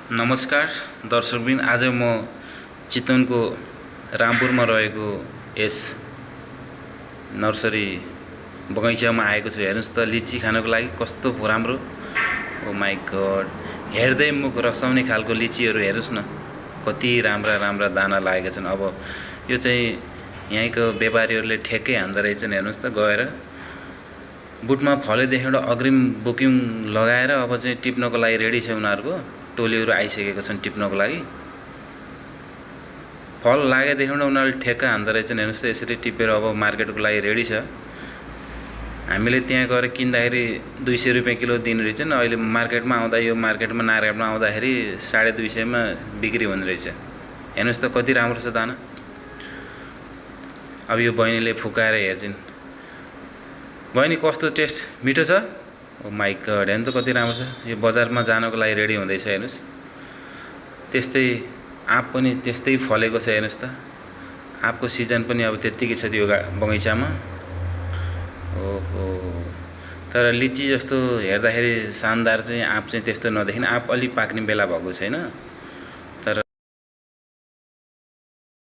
नमस्कार दर्शकबिन, आज म चितवनको रामपुरमा रहेको यस नर्सरी बगैँचामा आएको छु। हेर्नुस् त लिची खानको लागि कस्तो राम्रो। ओ माई गड, हेर्दै मुख रसाउने खालको लिचीहरू हेर्नुस् न, कति राम्रा राम्रा दाना लागेका छन्। अब यो चाहिँ यहीँको व्यापारीहरूले ठेक्कै हान्दो रहेछन्। हेर्नुस् त, गएर बुटमा फलेदेखिबाट अग्रिम बुकिङ लगाएर अब चाहिँ टिप्नको लागि रेडी छ। उनीहरूको टोलीहरू आइसकेका छन् टिप्नको लागि। फल लागेदेखिबाट उनीहरूले ठेक्का हान्दो रहेछन्। हेर्नुस् त, यसरी टिपेर अब मार्केटको लागि रेडी छ। हामीले त्यहाँ गएर किन्दाखेरि 200 रुपियाँ किलो दिने रहेछन्। अहिले मार्केटमा आउँदा, यो मार्केटमा नारायणमा आउँदाखेरि 250 मा बिक्री हुने रहेछ। हेर्नुस् त कति राम्रो छ दाना। अब यो बहिनीले फुकाएर हेर्छिन्। बहिनी, कस्तो टेस्ट? मिठो छ? ओ माई गड, हेर्नु त कति राम्रो छ। यो बजारमा जानको लागि रेडी हुँदैछ। हेर्नुस्, त्यस्तै आँप पनि त्यस्तै फलेको छ। हेर्नुस् त, आँपको सिजन पनि अब त्यत्तिकै छ त्यो बगैँचामा। ओहो, तर लिची जस्तो हेर्दाखेरि शानदार चाहिँ आँप चाहिँ त्यस्तो नदेखिन। आँप अलि पाक्ने बेला भएको छैन।